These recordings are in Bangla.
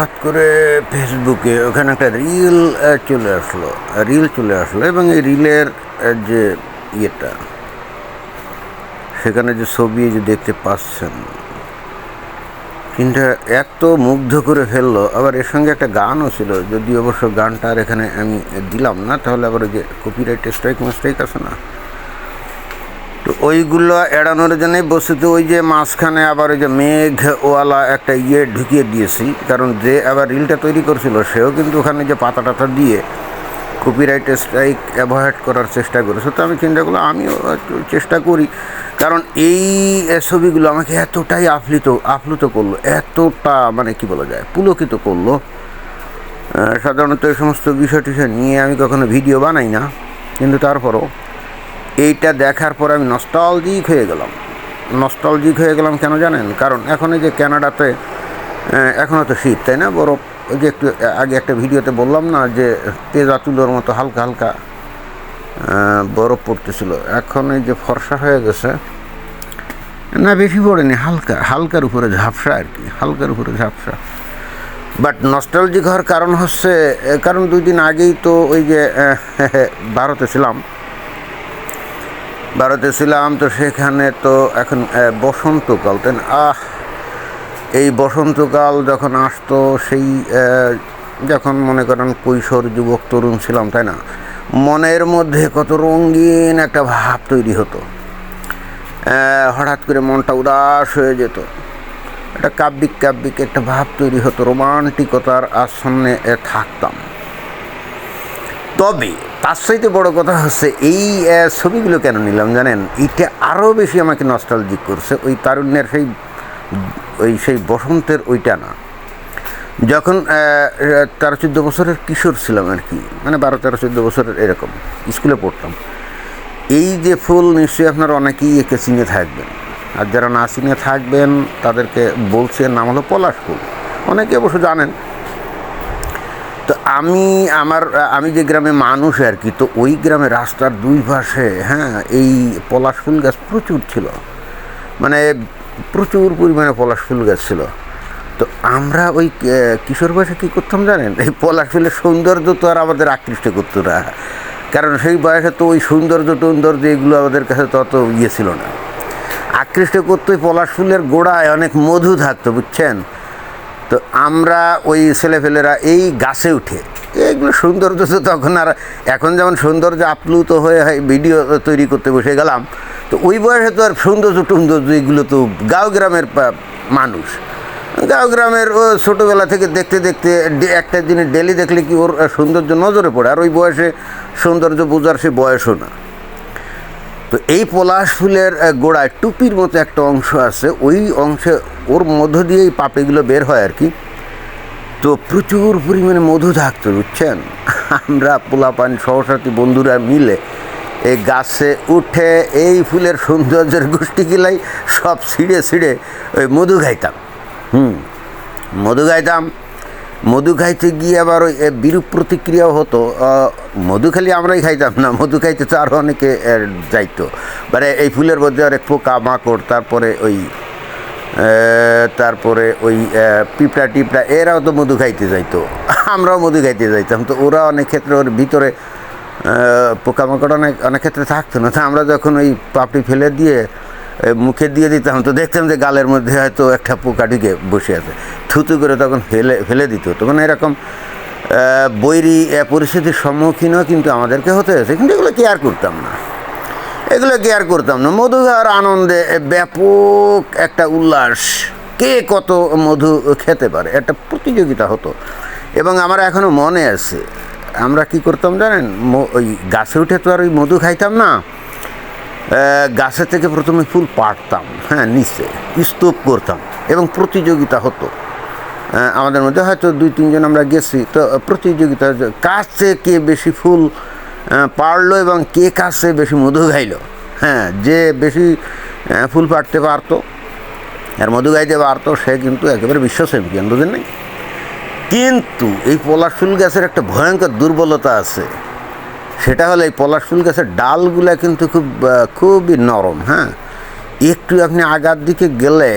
হঠাৎ করে ফেসবুকে ওখানে একটা রিল চলে আসলো এবং এই রিলের যে ইয়েটা, সেখানে যে ছবি যে দেখতে পাচ্ছেন, কিন্তু এত মুগ্ধ করে ফেললো। আবার এর সঙ্গে একটা গানও ছিল, যদি অবশ্য গানটা আর এখানে আমি দিলাম না, তাহলে আবার ওই যে কপিরাইট স্ট্রাইক আছে না, তো ওইগুলো এড়ানোর জন্যই বস্তুত ওই যে মাঝখানে আবার ওই যে মেঘওয়ালা একটা ঢুকিয়ে দিয়েছি, কারণ যে আবার রিলটা তৈরি করছিল সেও কিন্তু ওখানে যে পাতা টাতা দিয়ে কপিরাইট স্ট্রাইক অ্যাভয়েড করার চেষ্টা করেছে। তো আমি চিন্তা করলাম আমিও চেষ্টা করি, কারণ এই ছবিগুলো আমাকে এতটাই আপ্লুত করলো, এতটা মানে কি বলা যায়, পুলকিত করলো। সাধারণত এই সমস্ত বিষয় নিয়ে আমি কখনো ভিডিও বানাই না, কিন্তু তারপরও এইটা দেখার পর আমি নস্টালজিক হয়ে গেলাম। কেন জানেন? কারণ এখন এই যে কানাডাতে এখনও তো শীত, তাই না? বরফ, ওই যে একটু আগে একটা ভিডিওতে বললাম না যে তেজা তুলোর মতো হালকা হালকা বরফ পড়তেছিল, এখন এই যে ফর্সা হয়ে গেছে, না বেশি পড়েনি, হালকার উপরে ঝাপসা আর কি, বাট নস্টালজিক হওয়ার কারণ হচ্ছে, কারণ 2 দিন আগেই তো ওই যে ভারতে ছিলাম, তো সেখানে তো এখন বসন্তকাল, তাই না? এই বসন্তকাল যখন আসতো, সেই যখন মনে করেন কৈশোর যুবক তরুণ ছিলাম, তাই না, মনের মধ্যে কত রঙিন একটা ভাব তৈরি হতো। হঠাৎ করে মনটা উদাস হয়ে যেত, একটা কাব্যিক একটা ভাব তৈরি হতো, রোমান্টিকতার আসন্নে থাকতাম। তবে তার চাইতে বড় কথা হচ্ছে এই ছবিগুলো কেন নিলাম জানেন? এইটা আরও বেশি আমাকে নস্টালজিক করছে ওই তারুণ্যের সেই বসন্তের ওইটা না, যখন 13-14 বছরের কিশোর ছিলাম আর কি, মানে 12-13-14 বছরের এরকম, স্কুলে পড়তাম। এই যে ফুল নিশ্চয়ই আপনারা অনেকেই একে চিনে থাকবেন, আর যারা না চিনে থাকবেন তাদেরকে বলছি, এর নাম হলো পলাশ ফুল। অনেকে অবশ্য জানেন। তো আমি যে গ্রামে মানুষ আর কি, তো ওই গ্রামে রাস্তার 2 পাশে এই পলাশ ফুল গাছ প্রচুর ছিল, মানে প্রচুর পরিমাণে পলাশ ফুল গাছ ছিল। তো আমরা ওই কিশোর বয়সে কী করতাম জানেন? এই পলাশ ফুলের সৌন্দর্য তো আর আমাদের আকৃষ্ট করতো না, কারণ সেই বয়সে তো ওই সৌন্দর্য এগুলো আমাদের কাছে তত ছিল না। আকৃষ্ট করতো ওই পলাশ ফুলের গোড়ায় অনেক মধু থাকতো, বুঝছেন? তো আমরা ওই ছেলেপেলেরা এই গাছে উঠে, এইগুলো সৌন্দর্য তো তখন, আর এখন যেমন সৌন্দর্য আপ্লুত হয়ে ভিডিও তৈরি করতে বসে গেলাম, তো ওই বয়সে তো আর সৌন্দর্য এগুলো তো গাঁও গ্রামের মানুষ, গাঁও গ্রামের ও ছোটোবেলা থেকে দেখতে একটা জিনিস ডেলি দেখলে কি ওর সৌন্দর্য নজরে পড়ে, আর ওই বয়সে সৌন্দর্য বোঝার সে বয়সও না। তো এই পলাশ ফুলের গোড়ায় টুপির মতো একটা অংশ আছে, ওই অংশে ওর মধ্য দিয়ে এই পাপড়িগুলো বের হয় আর কি। তো প্রচুর পরিমাণে মধু থাকতো, বুঝছেন? আমরা পোলাপান সহসাথী বন্ধুরা মিলে এই গাছে উঠে এই ফুলের সৌন্দর্যের গোষ্ঠী গিলাই সব ছিঁড়ে ওই মধু খাইতাম। মধু খাইতে গিয়ে আবার ওই বিরূপ প্রতিক্রিয়াও হতো। মধু খালি আমরাই খাইতাম না, মধু খাইতে তো আরও অনেকে যাইতো, মানে এই ফুলের মধ্যে অনেক পোকা মাকড়, তারপরে ওই পিঁপড়া এরাও তো মধু খাইতে যাইতো, আমরাও মধু খাইতে যাইতাম। তো ওরা অনেক ক্ষেত্রে ওর ভিতরে পোকামাকড় অনেক ক্ষেত্রে থাকতো না। তো আমরা যখন ওই পাপড়ি ফেলে দিয়ে মুখে দিয়ে দিতাম, তো দেখতাম যে গালের মধ্যে হয়তো একটা পোকা ঢুকে বসে আছে, থুতু করে তখন ফেলে দিত। তখন এরকম বৈরী পরিস্থিতির সম্মুখীনও কিন্তু আমাদেরকে হতে হয়েছে, কিন্তু এগুলো কেয়ার করতাম না। মধু খাওয়ার আনন্দে ব্যাপক একটা উল্লাস, কে কত মধু খেতে পারে, একটা প্রতিযোগিতা হতো। এবং আমার এখনও মনে আছে, আমরা কি করতাম জানেন? ওই গাছে উঠে তো আর ওই মধু খাইতাম না, গাছের থেকে প্রথমে ফুল পাড়তাম, নিচে স্তূপ করতাম, এবং প্রতিযোগিতা হতো আমাদের মধ্যে। হয়তো 2-3 জন আমরা গেছি, তো প্রতিযোগিতা, কাছে কে বেশি ফুল পারলো এবং কে কাছে বেশি মধু গাইলো। যে বেশি ফুল পাড়তে পারতো আর মধু গাইতে পারতো, সে কিন্তু একেবারে বিশ্ব চ্যাম্পিয়ন, বুঝেন নাই? কিন্তু এই পলাশ ফুল গাছের একটা ভয়ঙ্কর দুর্বলতা আছে, সেটা হলো এই পলাশ ফুল গাছের ডালগুলা কিন্তু খুবই নরম। একটু আপনি আগার দিকে গেলে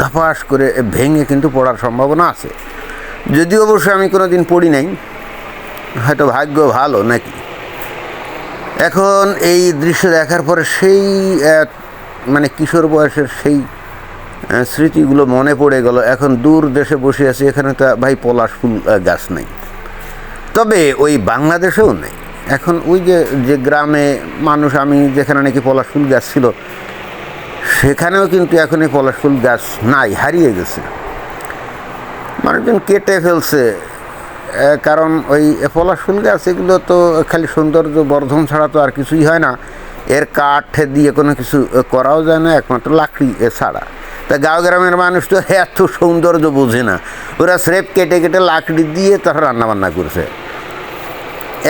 ধপাস করে ভেঙে কিন্তু পড়ার সম্ভাবনা আছে। যদিও অবশ্য আমি কোনো দিন পড়ি নাই, হয়তো ভাগ্য ভালো নাকি। এখন এই দৃশ্য দেখার পরে সেই মানে কিশোর বয়সের সেই স্মৃতিগুলো মনে পড়ে গেল। এখন দূর দেশে বসে আছি, এখানে তো ভাই পলাশ ফুল গাছ নেই, তবে ওই বাংলাদেশেও নেই। এখন ওই যে গ্রামে মানুষ, আমি যেখানে নাকি পলাশ ফুল গাছ ছিল সেখানেও কিন্তু এখন এই পলাশ ফুল গাছ নাই, হারিয়ে গেছে, মানুষজন কেটে ফেলছে। কারণ ওই পলাশ ফুল গাছ এগুলো তো খালি সৌন্দর্য বর্ধন ছাড়া তো আর কিছুই হয় না, এর কাঠ দিয়ে কোনো কিছু করাও যায় না, একমাত্র লাকড়ি ছাড়া। তা গাঁও গ্রামের মানুষ তো এত সৌন্দর্য বোঝে না, ওরা স্রেফ কেটে কেটে লাকড়ি দিয়ে তারা রান্নাবান্না করছে।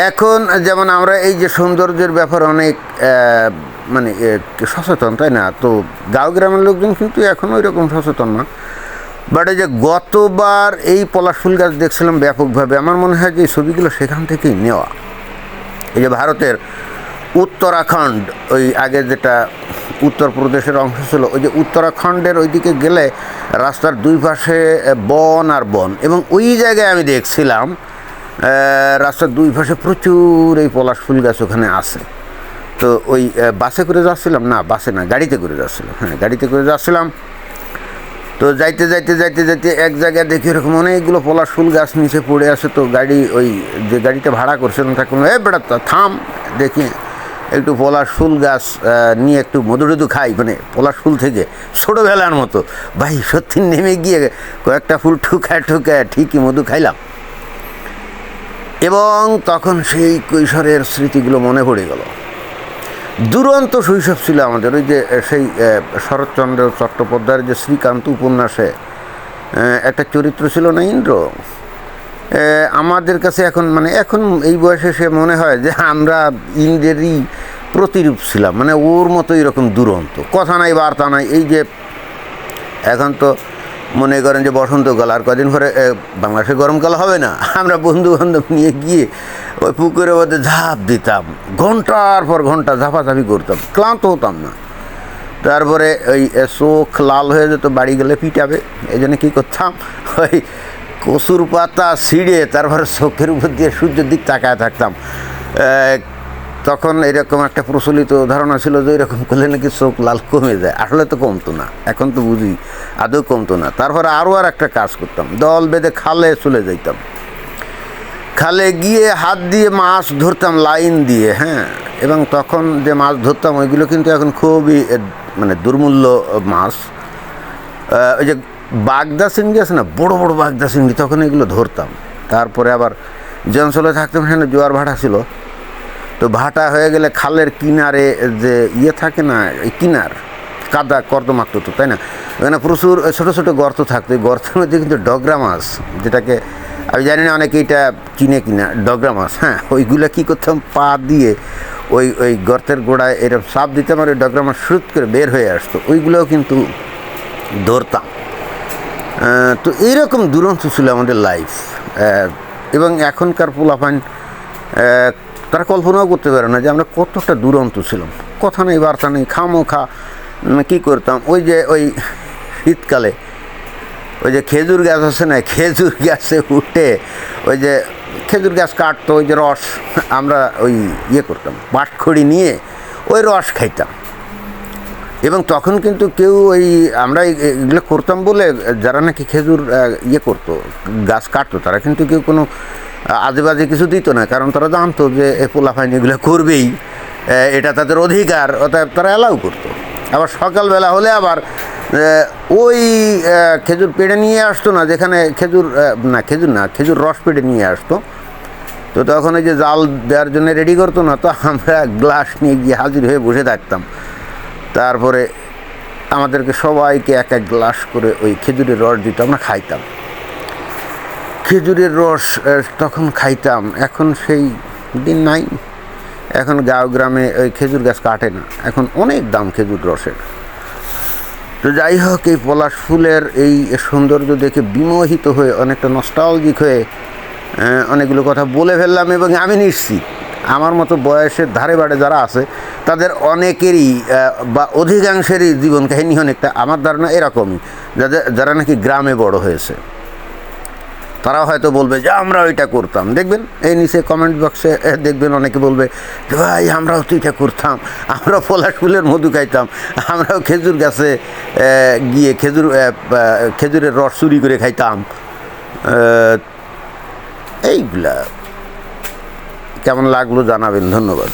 এখন যেমন আমরা এই যে সৌন্দর্যের ব্যাপার অনেক মানে সচেতন, তাই না? তো গাঁও গ্রামের লোকজন কিন্তু এখন ওই রকম সচেতন না। বাট এই যে গতবার এই পলাশ ফুল গাছ দেখছিলাম ব্যাপকভাবে, আমার মনে হয় যে এই ছবিগুলো সেখান থেকেই নেওয়া। এই যে ভারতের উত্তরাখণ্ড, ওই আগে যেটা উত্তরপ্রদেশের অংশ ছিল, ওই যে উত্তরাখণ্ডের ওইদিকে গেলে রাস্তার দুই পাশে বন আর বন, এবং ওই জায়গায় আমি দেখছিলাম রাস্তার দুই পাশে প্রচুর এই পলাশ ফুল গাছ ওখানে আছে। তো ওই বাসে করে যাচ্ছিলাম, না বাসে না, গাড়িতে করে যাচ্ছিলাম, হ্যাঁ গাড়িতে করে যাচ্ছিলাম। তো যাইতে যাইতে যাইতে যাইতে এক জায়গায় দেখি এরকম অনেকগুলো পলাশ ফুল গাছ নিচে পড়ে আছে। তো গাড়ি, ওই যে গাড়িটা ভাড়া করছিলাম তাকে বললাম, বেটা থাম, দেখি একটু পলাশ ফুল গাছ নিয়ে একটু মধু টধু খাই, মানে পলাশ ফুল থেকে ছোটোবেলার মতো। ভাই সত্যি নেমে গিয়ে কয়েকটা ফুল ঠুকায় ঠুকায় ঠিকই মধু খাইলাম, এবং তখন সেই কৈশোরের স্মৃতিগুলো মনে পড়ে গেল। দুরন্ত শৈশব ছিল আমাদের। ওই যে সেই শরৎচন্দ্র চট্টোপাধ্যায়ের যে শ্রীকান্ত উপন্যাসে একটা চরিত্র ছিল না, ইন্দ্র। আমাদের কাছে এখন মানে এখন এই বয়সে সে মনে হয় যে আমরা ইন্দ্রেরই প্রতিরূপ ছিলাম, মানে ওর মতো এরকম দুরন্ত, কথা নাই বার্তা নাই। এই যে এখন তো মনে করেন যে বসন্তকাল, আর কদিন পরে বাংলাদেশে গরমকাল হবে না, আমরা বন্ধু বান্ধব নিয়ে গিয়ে ওই পুকুরের মধ্যে ঝাঁপ দিতাম, ঘন্টার পর ঘন্টা ঝাঁপাঝাঁপি করতাম, ক্লান্ত হতাম না। তারপরে ওই চোখ লাল হয়ে যেত, বাড়ি গেলে পিটাবে, এই জন্য কী করতাম, ওই কচুর পাতা ছিঁড়ে তারপরে চোখের উপর দিয়ে সূর্যের দিক তাকায় থাকতাম। তখন এরকম একটা প্রচলিত ধারণা ছিল যে এরকম করলে নাকি চোখ লাল কমে যায়, আসলে তো কমতো না, এখন তো বুঝি আদৌ কমতো না। তারপরে আরও আর একটা কাজ করতাম, দল বেঁধে খালে চলে যাইতাম, খালে গিয়ে হাত দিয়ে মাছ ধরতাম লাইন দিয়ে, হ্যাঁ। এবং তখন যে মাছ ধরতাম ওইগুলো কিন্তু এখন খুবই মানে দুর্মূল্য মাছ। ওই যে বাগদা চিংড়ি আছে না, বড় বড় বাগদা চিংড়ি, তখন এগুলো ধরতাম। তারপরে আবার যে অঞ্চলে থাকতাম সেখানে জোয়ার ভাটা ছিল, তো ভাটা হয়ে গেলে খালের কিনারে যে থাকে না, এই কিনার কাদা কর্দমাক্ত তো, তাই না, ওখানে প্রচুর ছোটো ছোটো গর্ত থাকতো। এই গর্তের মধ্যে কিন্তু ডগরা মাছ, যেটাকে আমি জানি না অনেকে এটা কিনে কিনা, ডগরা মাছ, হ্যাঁ, ওইগুলো কী করতাম, পা দিয়ে ওই ওই গর্তের গোড়ায় এরকম চাপ দিতাম, আর ওই ডগরা মাছ শুট করে বের হয়ে আসতো, ওইগুলোও কিন্তু ধরতাম। তো এইরকম দুরন্ত ছিল আমাদের লাইফ। এবং এখনকার পোলাপান তারা কল্পনাও করতে পারে না যে আমরা কতটা দুরন্ত ছিলাম, কথা নেই বার্তা নেই, খামোখা কী করতাম। ওই যে ওই শীতকালে ওই যে খেজুর গাছ আছে না, খেজুর গাছে উঠে ওই যে খেজুর গাছ কাটতো, ওই যে রস আমরা ওই করতাম, পাটখড়ি নিয়ে ওই রস খাইতাম। এবং তখন কিন্তু কেউ ওই আমরা এগুলো করতাম বলে যারা নাকি খেজুর করতো, গাছ কাটতো, তারা কিন্তু কেউ কোনো আজে বাজে কিছু দিত না, কারণ তারা জানতো যে এ পোলাপাইন এগুলো করবেই, এটা তাদের অধিকার, অতএব তারা অ্যালাউ করতো। আবার সকালবেলা হলে আবার ওই খেজুর পেড়ে নিয়ে আসতো না, যেখানে খেজুর রস পেড়ে নিয়ে আসতো। তো তখন ওই যে জাল দেওয়ার জন্য রেডি করতো না, তো আমরা গ্লাস নিয়ে গিয়ে হাজির হয়ে বসে থাকতাম। তারপরে আমাদেরকে সবাইকে এক এক গ্লাস করে ওই খেজুরের রস দিত, আমরা খাইতাম। খেজুরের রস তখন খাইতাম, এখন সেই দিন নাই। এখন গাঁও গ্রামে ওই খেজুর গাছ কাটে না, এখন অনেক দাম খেজুর রসের। তো যাই হোক, এই পলাশ ফুলের এই সৌন্দর্য দেখে বিমোহিত হয়ে অনেকটা নস্টালজিক হয়ে অনেকগুলো কথা বলে ফেললাম। এবং আমি নিশ্চিত আমার মতো বয়সের ধারে বাড়ে যারা আছে তাদের অনেকেরই বা অধিকাংশেরই জীবন কাহিনী অনেকটা আমার ধারণা এরকমই, যারা নাকি গ্রামে বড় হয়েছে। তারা হয়তো বলবে যে আমরা ওইটা করতাম। দেখবেন এই নিচে কমেন্ট বক্সে দেখবেন অনেকে বলবে যে ভাই আমরাও তো এটা করতাম, আমরাও পলাশ ফুলের মধু খাইতাম, আমরাও খেজুর গাছে গিয়ে খেজুরের রস চুরি করে খাইতাম। এইগুলা কেমন লাগলো জানাবেন। ধন্যবাদ।